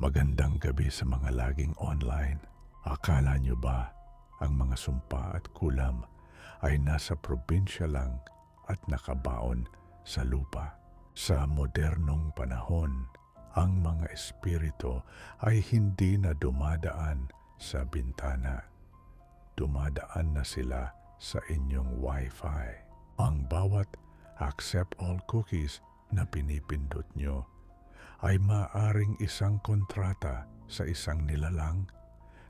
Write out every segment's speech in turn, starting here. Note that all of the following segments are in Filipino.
Magandang gabi sa mga laging online. Akala nyo ba ang mga sumpa at kulam ay nasa probinsya lang at nakabaon sa lupa? Sa modernong panahon, ang mga espiritu ay hindi na dumadaan sa bintana. Dumadaan na sila sa inyong Wi-Fi. Ang bawat accept all cookies na pinipindot nyo ay maaring isang kontrata sa isang nilalang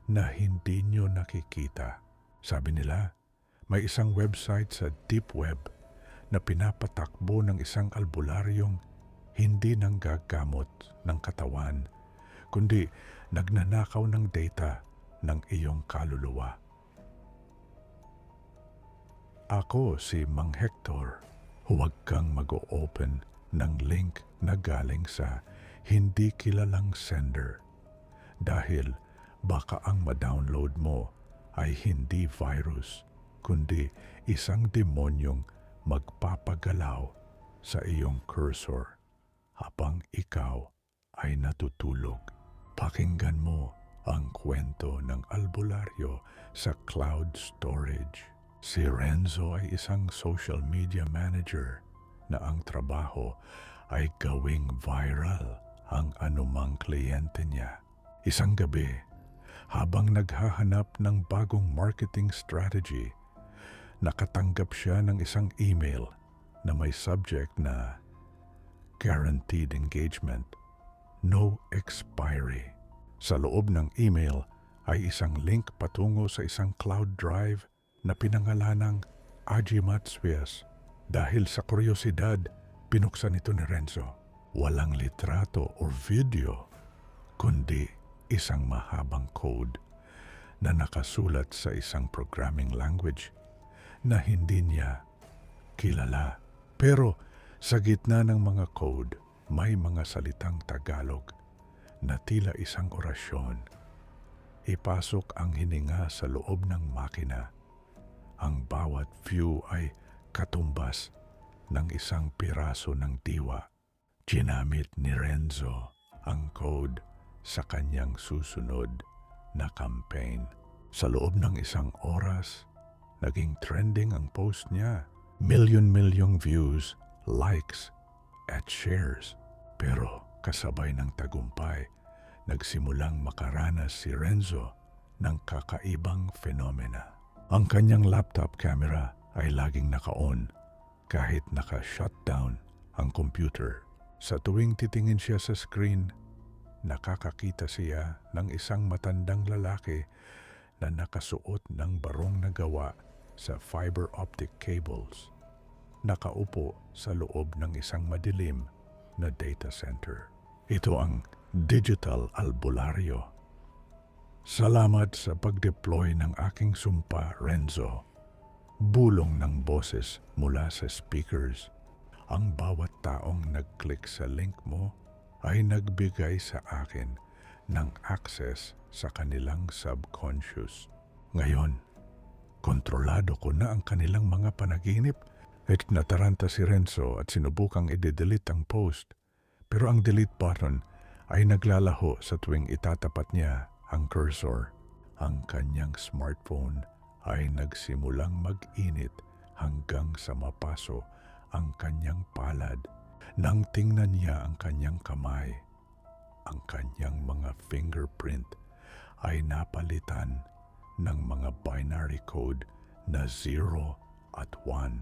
na hindi nyo nakikita. Sabi nila, may isang website sa deep web na pinapatakbo ng isang albularyong hindi nanggagamot ng katawan, kundi nagnanakaw ng data ng iyong kaluluwa. Ako si Mang Hector. Huwag kang mag-o-open ng link na galing sa hindi kilalang sender dahil baka ang ma-download mo ay hindi virus kundi isang demonyong magpapagalaw sa iyong cursor habang ikaw ay natutulog. Pakinggan mo ang kwento ng albularyo sa cloud storage. Si Renzo ay isang social media manager na ang trabaho ay gawing viral ang anumang kliyente niya. Isang gabi, habang naghahanap ng bagong marketing strategy, nakatanggap siya ng isang email na may subject na Guaranteed Engagement, No Expiry. Sa loob ng email ay isang link patungo sa isang cloud drive na pinangalanang Ajimatsvias. Dahil sa kuryosidad, pinuksan ito ni Renzo. Walang litrato o video, kundi isang mahabang code na nakasulat sa isang programming language na hindi niya kilala. Pero sa gitna ng mga code, may mga salitang Tagalog na tila isang orasyon. Ipasok ang hininga sa loob ng makina. Ang bawat view ay katumbas ng isang piraso ng diwa. Ginamit ni Renzo ang code sa kanyang susunod na campaign. Sa loob ng isang oras, naging trending ang post niya. Milyon-milyong views, likes, at shares. Pero kasabay ng tagumpay, nagsimulang makaranas si Renzo ng kakaibang fenomena. Ang kanyang laptop camera ay laging naka-on kahit naka-shutdown ang computer. Sa tuwing titingin siya sa screen, nakakakita siya ng isang matandang lalaki na nakasuot ng barong na gawa sa fiber optic cables. Nakaupo sa loob ng isang madilim na data center. Ito ang digital albularyo. Salamat sa pag-deploy ng aking sumpa, Renzo. Bulong ng boses mula sa speakers. Ang bawat taong nag-click sa link mo ay nagbigay sa akin ng access sa kanilang subconscious. Ngayon, kontrolado ko na ang kanilang mga panaginip. At nataranta si Renzo at sinubukang i-delete ang post. Pero ang delete button ay naglalaho sa tuwing itatapat niya ang cursor. Ang kanyang smartphone ay nagsimulang mag-init hanggang sa mapaso ang kanyang palad. Nang tingnan niya ang kanyang kamay, ang kanyang mga fingerprint ay napalitan ng mga binary code na 0 at 1.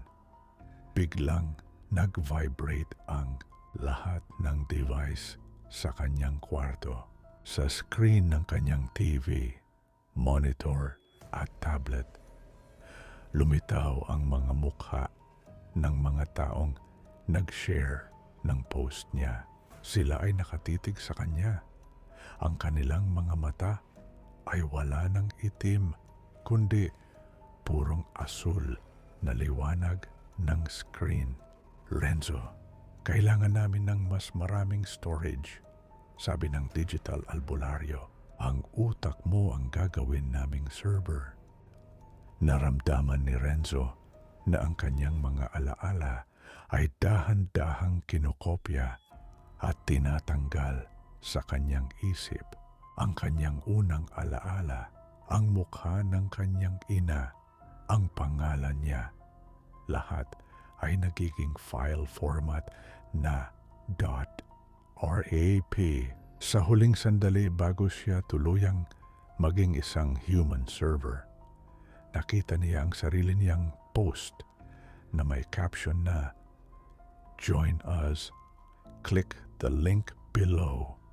Biglang nag-vibrate ang lahat ng device sa kanyang kwarto. Sa screen ng kanyang TV, monitor at tablet, lumitaw ang mga mukha ng mga taong nag-share ng post niya. Sila ay nakatitig sa kanya. Ang kanilang mga mata ay wala ng itim, kundi purong asul na liwanag ng screen. Renzo, kailangan namin ng mas maraming storage. Sabi ng digital albularyo, ang utak mo ang gagawin naming server. Naramdaman ni Renzo na ang kanyang mga alaala ay dahan-dahang kinokopya at tinatanggal sa kanyang isip ang kanyang unang alaala, ang mukha ng kanyang ina, ang pangalan niya. Lahat ay nagiging file format na .rap. Sa huling sandali bago siya tuluyang maging isang human server, nakita niya ang sarili niyang post na may caption na, "Join us. Click the link below."